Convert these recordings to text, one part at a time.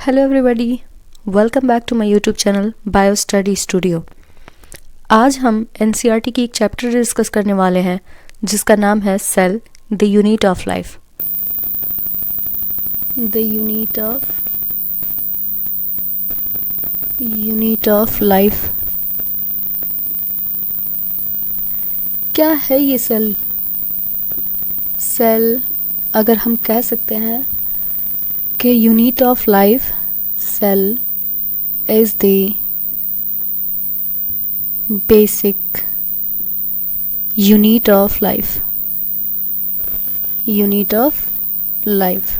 Hello everybody, welcome back to my YouTube channel bio study studio. आज हम NCERT की एक चैप्टर डिस्कस करने वाले हैं जिसका नाम है cell the unit of life. The unit of life. क्या है ये सेल? सेल अगर हम कह सकते हैं कि unit of life, cell is the basic unit of life. Unit of life.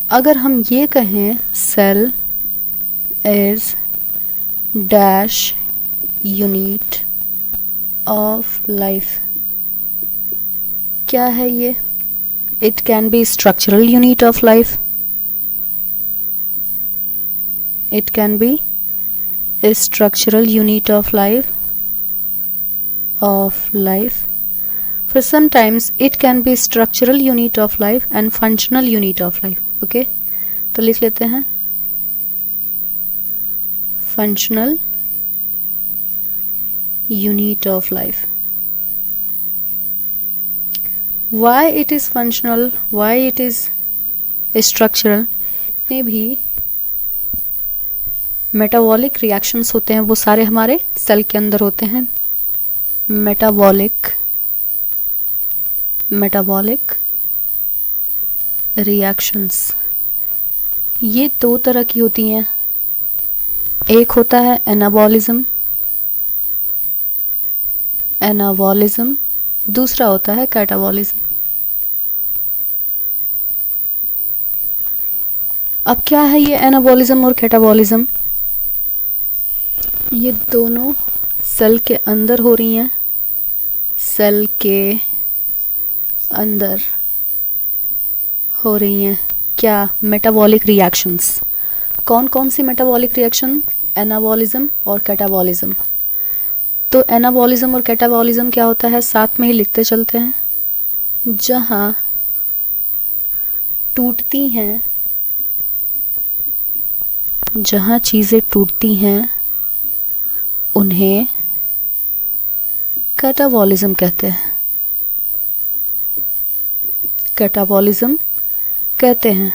अगर हम ये कहें cell is dash unit of life, क्या है ये? It can be structural unit of life. It can be a structural unit of life. For sometimes it can be structural unit of life and functional unit of life. Okay, तो लिख लेते हैं functional unit of life. Why it is functional? Why it is structural? इतने भी metabolic reactions होते हैं वो सारे हमारे सेल के अंदर होते हैं। मेटाबॉलिक रिएक्शंस ये दो तरह की होती हैं। एक होता है एनाबॉलिज्म, दूसरा होता है कैटाबॉलिज्म। अब क्या है ये एनाबॉलिज्म और कैटाबॉलिज्म? ये दोनों सेल के अंदर हो रही हैं। सेल के अंदर हो रही हैं क्या? Metabolic reactions. कौन कौन सी मेटाबॉलिक रिएक्शन? एनाबॉलिज्म और कैटाबॉलिज्म। तो एनाबॉलिज्म और कैटाबॉलिज्म क्या होता है, साथ में ही लिखते चलते हैं। जहाँ टूटती हैं, जहाँ चीज़ें टूटती हैं उन्हें कैटाबॉलिज्म कहते हैं। कैटाबॉलिज्म कहते हैं।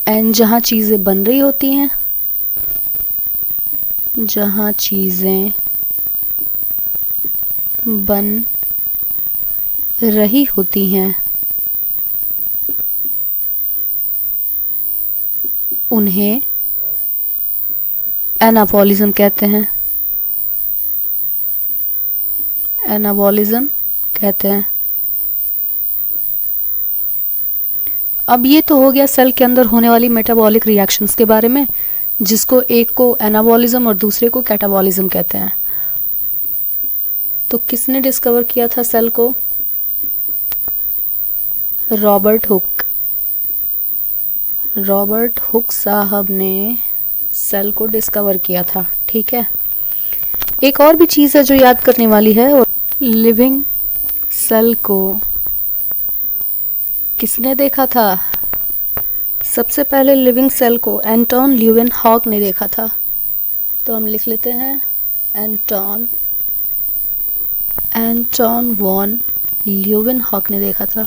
एंड जहाँ चीज़ें बन रही होती हैं, जहाँ चीज़ें बन रही होती हैं उन्हें एनाबॉलिज्म कहते हैं। एनाबॉलिज्म कहते हैं। अब ये तो हो गया सेल के अंदर होने वाली मेटाबॉलिक रिएक्शंस के बारे में, जिसको एक को एनाबॉलिज्म और दूसरे को कैटाबॉलिज्म कहते हैं। तो किसने डिस्कवर किया था सेल को? रॉबर्ट हुक साहब ने सेल को डिस्कवर किया था। ठीक है, एक और भी चीज़ है जो याद करने वाली है। और लिविंग सेल को किसने देखा था? सबसे पहले लिविंग सेल को एंटोन ल्यूवेनहॉक ने देखा था। तो हम लिख लेते हैं एंटोन वॉन ल्यूवेनहॉक ने देखा था।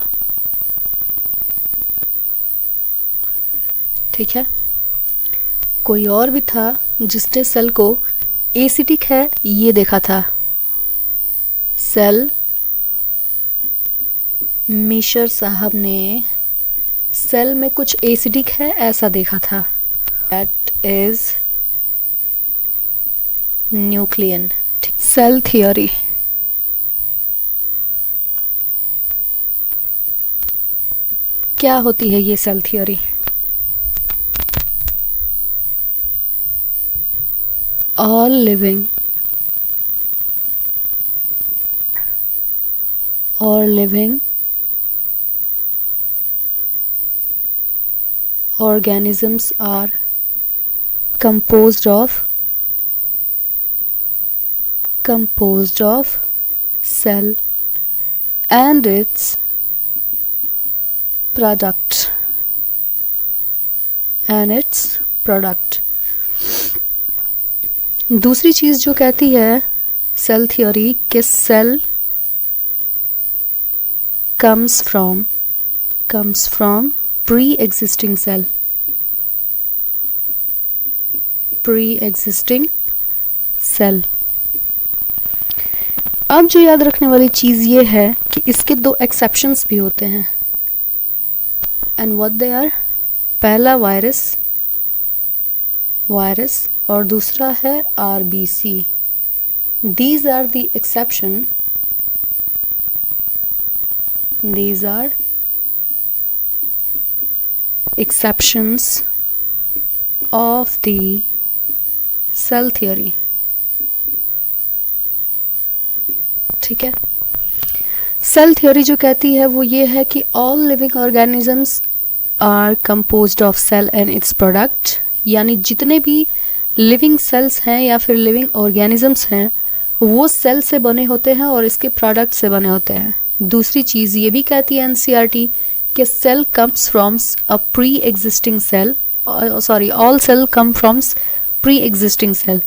ठीक है, कोई और भी था जिसने सेल को एसिडिक है ये देखा था। सेल मिशर साहब ने सेल में कुछ एसिडिक है ऐसा देखा था। That is nucleon. Cell theory. क्या होती है ये cell theory? all living organisms are composed of cell and its product. And it's product. दूसरी चीज जो कहती है सेल थ्योरी कि cell comes from pre-existing cell। अब जो याद रखने वाली चीज ये है कि इसके दो एक्सेप्शंस भी होते हैं, एंड व्हाट दे आर। पहला वायरस और दूसरा है RBC. These are the exception, these are exceptions of the cell theory। ठीक है, सेल थ्योरी जो कहती है वो ये है कि all living organisms are composed of cell and its product, यानी जितने भी लिविंग सेल्स हैं या फिर लिविंग ऑर्गेनिजम्स हैं वो सेल से बने होते हैं और इसके प्रोडक्ट से बने होते हैं। दूसरी चीज ये भी कहती है एनसीईआरटी कि cell comes from a pre existing cell, sorry all cell come from pre existing cell,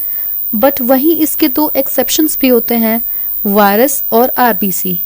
but वहीं इसके दो एक्सेप्शंस भी होते हैं, वायरस और आरबीसी।